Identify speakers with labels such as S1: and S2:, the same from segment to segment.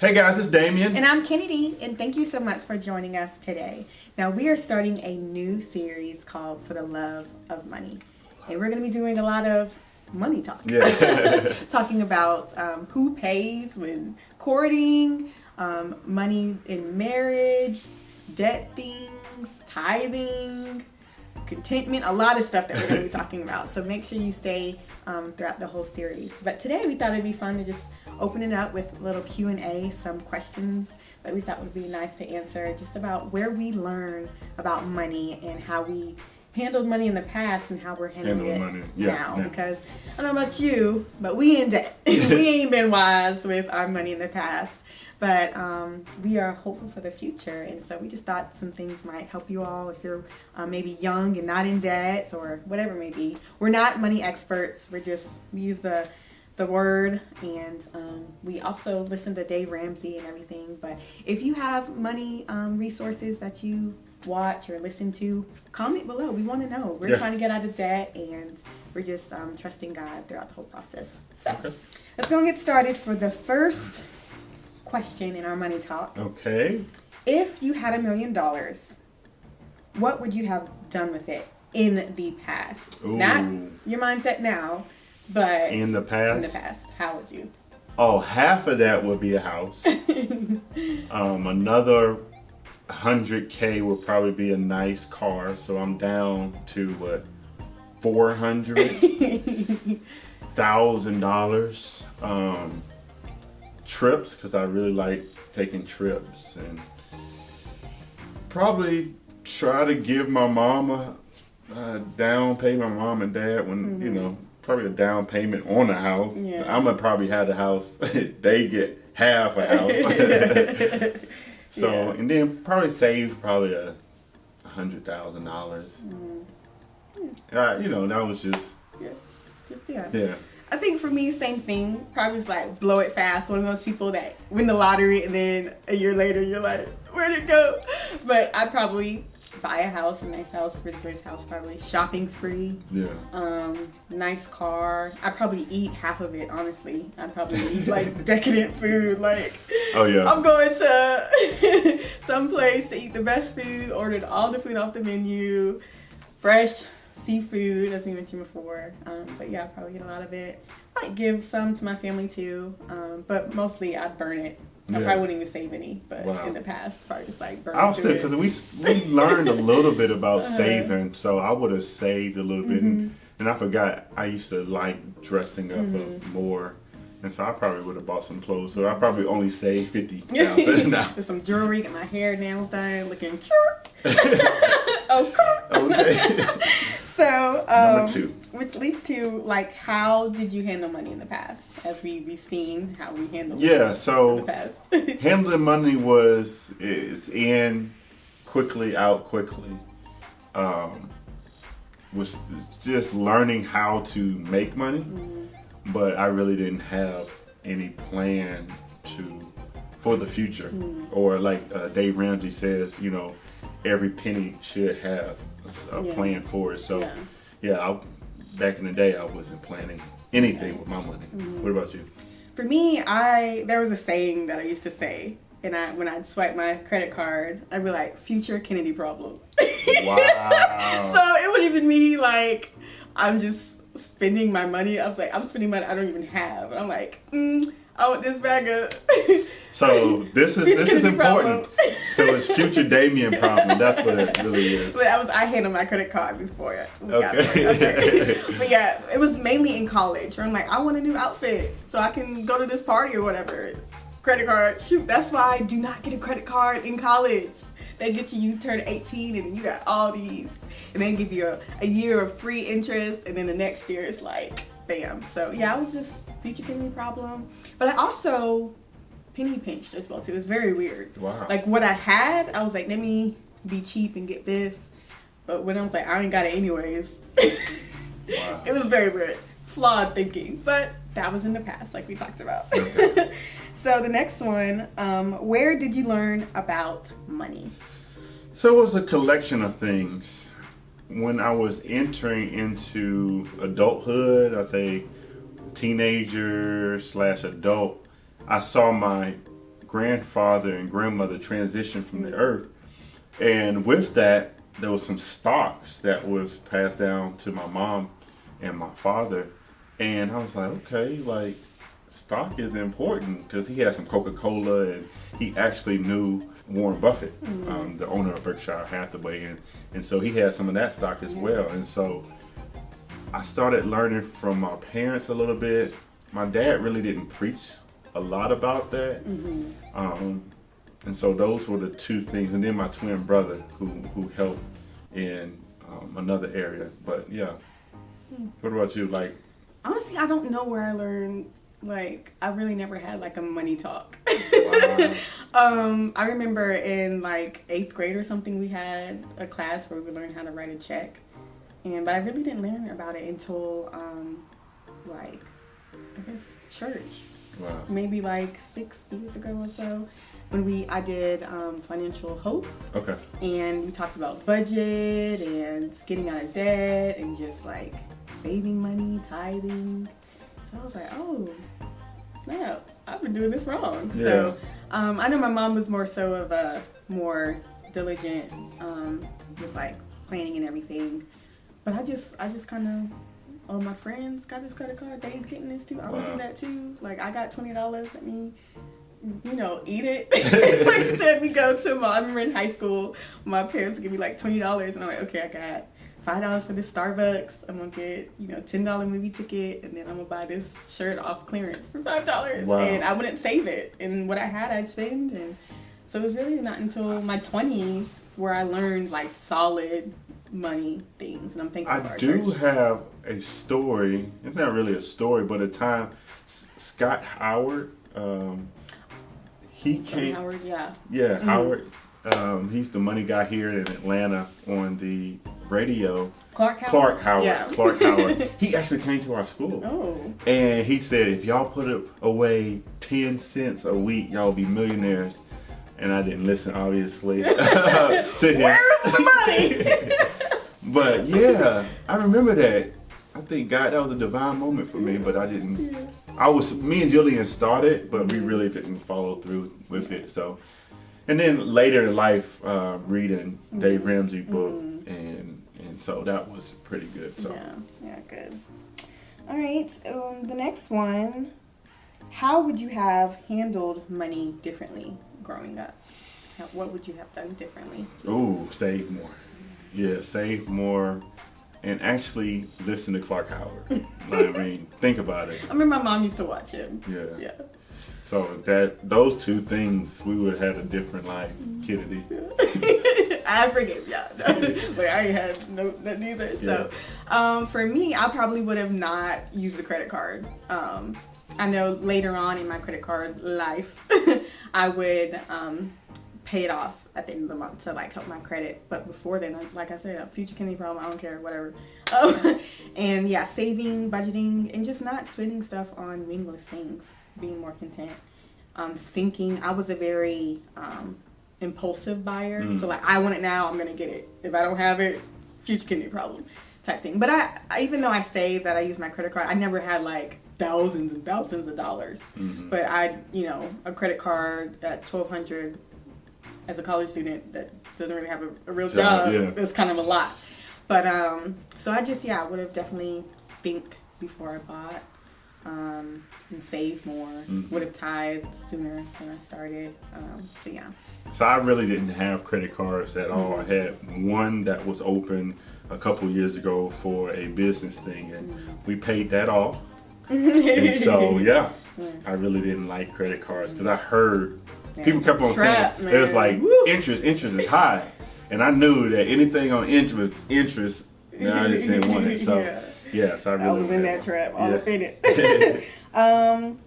S1: Hey guys, it's Damien.
S2: And I'm Kenady, and thank you so much for joining us today. Now, we are starting a new series called For the Love of Money. And we're going to be doing a lot of money talk.
S1: Yeah.
S2: Talking about who pays when courting, money in marriage, debt things, tithing, contentment, a lot of stuff that we're going to be talking about. So make sure you stay throughout the whole series. But today we thought it'd be fun to just open it up with a little Q&A, some questions that we thought would be nice to answer, just about where we learn about money and how we handled money in the past and how we're handling it now. Because I don't know about you, but we in debt. We ain't been wise with our money in the past. But we are hopeful for the future, and so we just thought some things might help you all if you're maybe young and not in debt or whatever it may be. We're not money experts. We use the word, and we also listen to Dave Ramsey and everything. But if you have money resources that you watch or listen to, comment below. We want to know. We're trying to get out of debt, and we're just trusting God throughout the whole process. So let's go and get started for the first question in our money talk.
S1: Okay.
S2: If you had $1 million, what would you have done with it in the past?
S1: Ooh.
S2: Not your mindset now, but
S1: in the past.
S2: In the past, how would you?
S1: Oh, half of that would be a house. Another $100K would probably be a nice car. So I'm down to what, $400,000. Trips, because I really like taking trips, and probably try to give my mama a down payment, my mom and dad, when probably a down payment on a house. I'm gonna probably have the house. They get half a house. So and then probably save probably $100,000. That was just yeah.
S2: I think for me, same thing. Probably just like blow it fast. One of those people that win the lottery and then a year later you're like, where'd it go? But I'd probably buy a house, a nice house, ridiculous house, probably shopping spree.
S1: Yeah.
S2: Nice car. I'd probably eat half of it, honestly. I'd probably eat like decadent food. Like,
S1: oh yeah, I'm
S2: going to some place to eat the best food, ordered all the food off the menu, fresh seafood, as we mentioned before. But yeah, I'll probably get a lot of it. Might give some to my family too, but mostly I'd burn it. I probably wouldn't even save any, but in the past, probably just like burn it.
S1: I was still, because we learned a little bit about saving, so I would have saved a little bit. And I forgot, I used to like dressing up more. And so I probably would have bought some clothes. So I probably only saved $50,000 now.
S2: With some jewelry, get my hair, nails done, looking cute. Okay. So,
S1: number 2.
S2: Which leads to, like, how did you handle money in the past? As we've seen how we handled
S1: so
S2: in the past.
S1: Handling money is in quickly, out quickly. Was just learning how to make money, but I really didn't have any plan for the future. Or like Dave Ramsey says, every penny should have a plan for it. So, back in the day, I wasn't planning anything with my money. What about you?
S2: For me, there was a saying that I used to say, and when I'd swipe my credit card, I'd be like, "Future Kenady problem."
S1: Wow.
S2: So it wouldn't even be like I'm just spending my money. I was like, I'm spending money I don't even have. And I'm like, I want this bag of.
S1: So this is important. So it's future Damien problem. That's what it really is.
S2: But I handled my credit card before we got okay. But yeah, it was mainly in college where I'm like, I want a new outfit so I can go to this party or whatever. Credit card. Shoot, that's why I do not get a credit card in college. They get you turn 18 and you got all these. And then give you a year of free interest, and then the next year it's like, bam. So yeah, I was just future penny problem. But I also penny pinched as well too. It was very weird.
S1: Wow.
S2: Like what I had, I was like, let me be cheap and get this. But when I was like, I ain't got it anyways.
S1: Wow.
S2: It was very weird. Flawed thinking. But that was in the past, like we talked about.
S1: Okay.
S2: So the next one, where did you learn about money?
S1: So it was a collection of things. When I was entering into adulthood, I'd say teenager / adult, I saw my grandfather and grandmother transitioned from the earth. And with that, there was some stocks that was passed down to my mom and my father. And I was like, okay, like, stock is important, because he had some Coca-Cola, and he actually knew Warren Buffett, the owner of Berkshire Hathaway. And so he had some of that stock as well. And so I started learning from my parents a little bit. My dad really didn't preach a lot about that. And so those were the two things. And then my twin brother who helped in another area. But yeah. What about you? Like,
S2: honestly, I don't know where I learned. Like, I really never had like a money talk.
S1: Wow.
S2: I remember in like 8th grade or something, we had a class where we learned how to write a check. But I really didn't learn about it until like, I guess, church.
S1: Wow.
S2: Maybe like 6 years ago or so, when I did Financial Hope.
S1: Okay.
S2: And we talked about budget and getting out of debt and just like saving money, tithing. So I was like, oh, snap, I've been doing this wrong.
S1: Yeah.
S2: So I know my mom was more so of a more diligent with like planning and everything. But I just kind of, all my friends got this credit card, they getting this too. I would do that too. Like, I got $20, let me, eat it. Like I said, I remember in high school, my parents would give me like $20, and I'm like, okay, I got $5 for this Starbucks. I'm gonna get, $10 movie ticket, and then I'm gonna buy this shirt off clearance for $5.
S1: Wow.
S2: And I wouldn't save it. And what I had, I'd spend. And so it was really not until my 20s where I learned like solid money things. And I'm thankful for
S1: I
S2: our
S1: do
S2: church.
S1: have a story. It's not really a story, but a time Scott Howard, he came.
S2: Howard, yeah.
S1: Yeah, Howard. He's the money guy here in Atlanta on the radio.
S2: Clark Howard. Yeah.
S1: Clark Howard. He actually came to our school.
S2: Oh.
S1: And he said, if y'all put away 10 cents a week, y'all will be millionaires. And I didn't listen, obviously, to him.
S2: Where's the money?
S1: But yeah, I remember that. I think God, that was a divine moment for me, but I didn't. Yeah. Me and Jillian started, but we really didn't follow through with it. So, and then later in life, reading Dave Ramsey book, and so that was pretty good. So
S2: yeah, good. All right, the next one. How would you have handled money differently growing up? What would you have done differently?
S1: Ooh, save more. Yeah, save more, and actually listen to Clark Howard. I mean, think about it.
S2: I remember my mom used to watch him.
S1: Yeah. So those two things, we would have had a different life, Kenady.
S2: I forgive y'all. Like, I ain't had nothing either.
S1: Yeah.
S2: So, for me, I probably would have not used the credit card. I know later on in my credit card life, I would pay it off at the end of the month to like help my credit. But before then, like I said, a future Kenady problem, I don't care, whatever. And yeah, saving, budgeting, and just not spending stuff on meaningless things. Being more content. Thinking, I was a very impulsive buyer. So like, I want it now, I'm gonna get it. If I don't have it, future Kenady problem type thing. But I even though I say that I use my credit card, I never had like thousands and thousands of dollars. But a credit card at $1,200 as a college student that doesn't really have a real job, it's kind of a lot. But so I would have definitely think before I bought, and save more. Would have tithed sooner than I started. So yeah.
S1: So I really didn't have credit cards at all. I had one that was open a couple years ago for a business thing, and we paid that off. And so I really didn't like credit cards because I heard people kept on saying it was like interest is high, and I knew that anything on interest, I just didn't want it. So yes, I really
S2: I was in that trap, all up in it.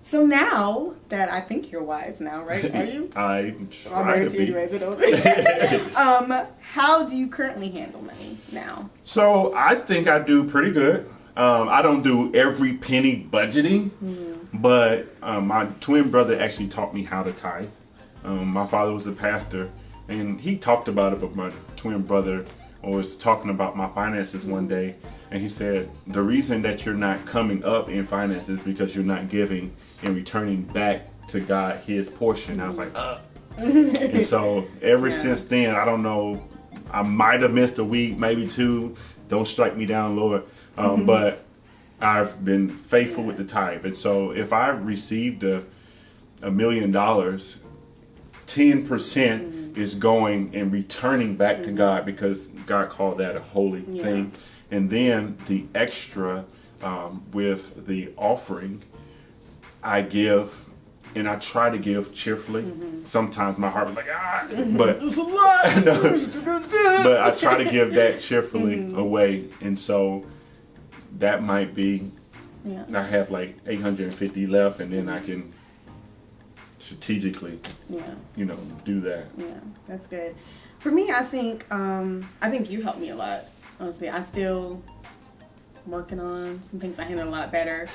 S2: So now that I think you're wise now, right? Are you?
S1: I'm
S2: married to you anyways, how do you currently handle money now?
S1: So I think I do pretty good. I don't do every penny budgeting, but my twin brother actually taught me how to tithe. My father was a pastor, and he talked about it, but my twin brother was talking about my finances one day, and he said, the reason that you're not coming up in finances is because you're not giving and returning back to God his portion. I was like, and so ever since then, I don't know, I might have missed a week, maybe two. Don't strike me down, Lord. But I've been faithful with the tithe. And so if I received $1 million, 10% is going and returning back to God, because God called that a holy thing. And then the extra with the offering, I give, and I try to give cheerfully. Sometimes my heart was like, but
S2: It's a lot.
S1: but I try to give that cheerfully away. And so that might be, I have like 850 left, and then I can strategically, do that.
S2: Yeah, that's good. For me, I think you helped me a lot. Honestly, I still working on some things I handle a lot better.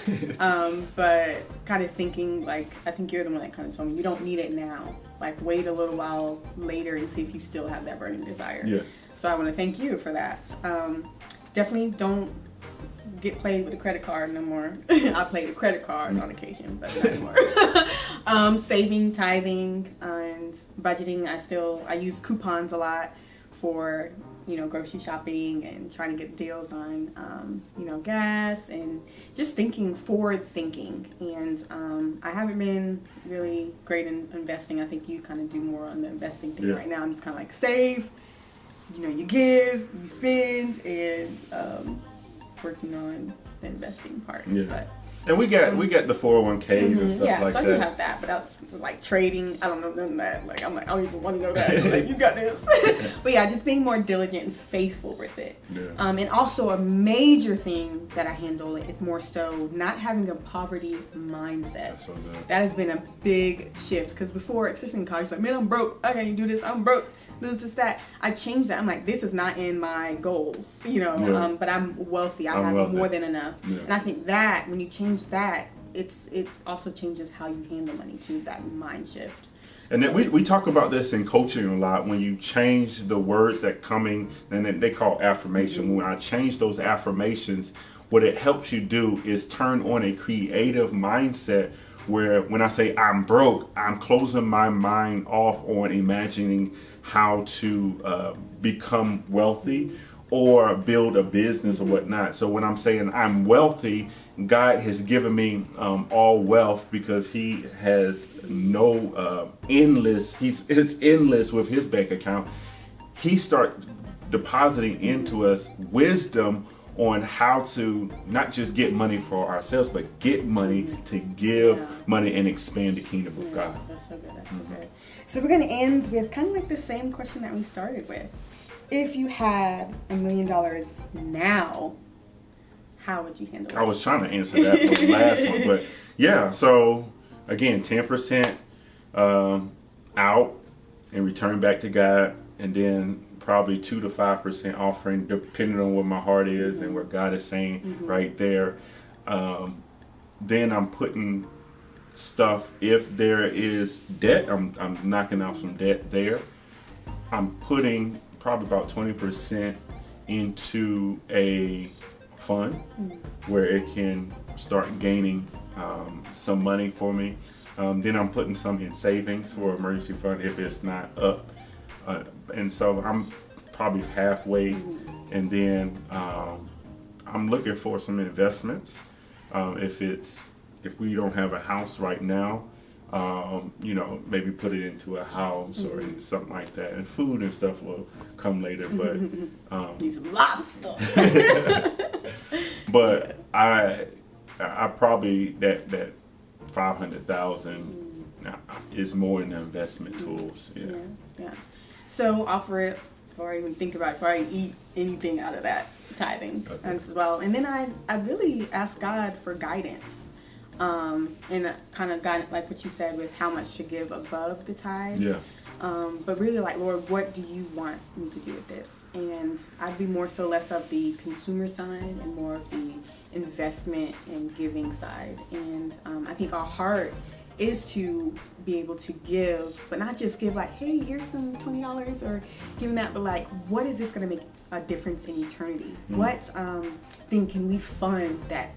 S2: But kind of thinking, like, I think you're the one that kind of told me you don't need it now. Like, wait a little while later and see if you still have that burning desire.
S1: Yeah.
S2: So I want to thank you for that. Definitely don't get played with a credit card no more. I played a credit card on occasion, but not anymore. Saving, tithing, and budgeting. I use coupons a lot for grocery shopping and trying to get deals on gas, and just forward thinking. And I haven't been really great in investing. I think you kind of do more on the investing thing right now. I'm just kind of like save, you give, you spend, and working on the investing part.
S1: And we got the 401ks and stuff like
S2: so
S1: that.
S2: I do have that, but that's like trading. I don't know none of that. Like, I'm like, I don't even want to know that. I'm like, you got this. But yeah, just being more diligent and faithful with it. And also a major thing that I handle is more so not having a poverty mindset.
S1: So
S2: that has been a big shift, because before, especially in college, like, man, I'm broke. I can't do this. I'm broke. This, that. I changed that. I'm like, this is not in my goals, but I'm wealthy. I have more than enough. And I think that when you change that, it also changes how you handle money too, that mind shift.
S1: And then we talk about this in coaching a lot. When you change the words that coming, and they call affirmation. When I change those affirmations, what it helps you do is turn on a creative mindset, where when I say I'm broke, I'm closing my mind off on imagining how to become wealthy or build a business or whatnot. So when I'm saying I'm wealthy, God has given me all wealth, because he has no endless, it's endless with his bank account. He starts depositing into us wisdom on how to not just get money for ourselves, but get money to give money and expand the kingdom of God.
S2: That's so good. That's so good. So we're going to end with kind of like the same question that we started with. If you had $1 million now, how would you handle it?
S1: I was trying to answer that for the last one, but yeah. So again, 10% out and return back to God, and then probably 2 to 5% offering, depending on what my heart is and what God is saying right there. Then I'm putting stuff, if there is debt, I'm knocking out some debt there. I'm putting probably about 20% into a fund where it can start gaining some money for me. Then I'm putting some in savings for emergency fund if it's not up. And so I'm probably halfway. And then I'm looking for some investments. If we don't have a house right now, maybe put it into a house or something like that. And food and stuff will come later, but
S2: needs a lot of stuff.
S1: But I probably that 500,000 is more in the investment tools.
S2: Yeah. So offer it before I even think about it, before I eat anything out of that tithing as well. And then I really ask God for guidance. And kind of guidance, like what you said, with how much to give above the tithe. But really, like, Lord, what do you want me to do with this? And I'd be more so less of the consumer side and more of the investment and giving side. And I think our heart is to be able to give, but not just give like, hey, here's some $20 or giving that, but like, what is this going to make a difference in eternity? What thing can we fund that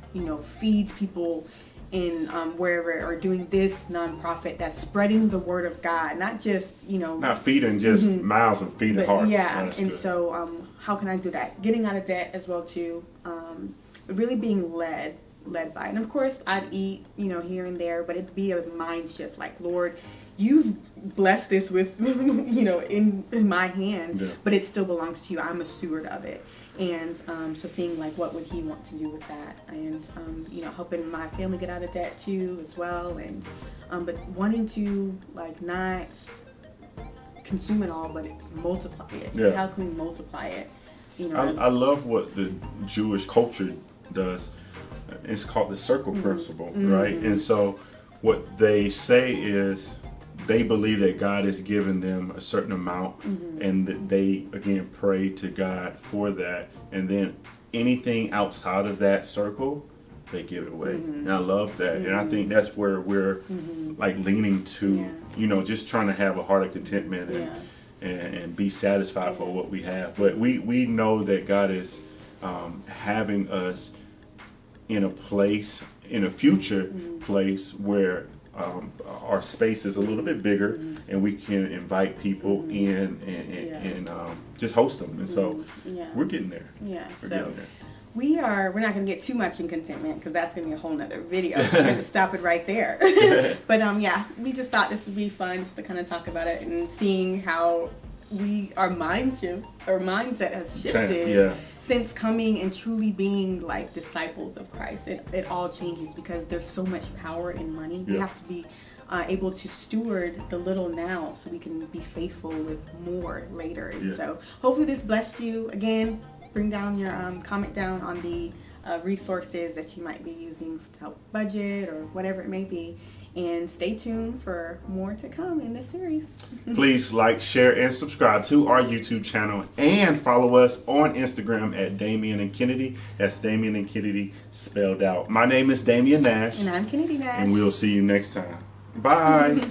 S2: feeds people in wherever, or doing this nonprofit that's spreading the word of God, not just,
S1: not feeding just mouths and feeding
S2: but
S1: hearts.
S2: yeah.
S1: That's
S2: And
S1: good.
S2: so how can I do that? Getting out of debt as well too, but really being led by. And of course I'd eat, here and there, but it'd be a mind shift, like, Lord, you've blessed this with in my hand,
S1: Yeah.
S2: but it still belongs to you. I'm a steward of it. And so seeing, like, what would he want to do with that, and helping my family get out of debt too as well, and but wanting to, like, not consume it all, but multiply it.
S1: Yeah.
S2: How can we multiply it?
S1: I love what the Jewish culture does. It's called the circle principle, right? And so what they say is they believe that God has given them a certain amount, and that they, again, pray to God for that. And then anything outside of that circle, they give it away. And I love that. And I think that's where we're like leaning to, just trying to have a heart of contentment and be satisfied for what we have. But we know that God is having us in a place, in a future place where our space is a little bit bigger, and we can invite people in and just host them. And so we're getting there.
S2: Yeah.
S1: We're
S2: So
S1: getting there.
S2: we're not going to get too much in contentment, because that's going to be a whole nother video. So we're going to stop it right there. But we just thought this would be fun, just to kind of talk about it, and seeing how our mindset has shifted since coming and truly being like disciples of Christ. It all changes, because there's so much power in money. We have to be able to steward the little now, so we can be faithful with more later. And so hopefully this blessed you. Again, bring down your comment down on the resources that you might be using to help budget, or whatever it may be. And stay tuned for more to come in this series.
S1: Please like, share, and subscribe to our YouTube channel, and follow us on Instagram at Damien and Kenady. That's Damien and Kenady spelled out. My name is Damien Nash.
S2: And I'm Kenady Nash.
S1: And we'll see you next time. Bye.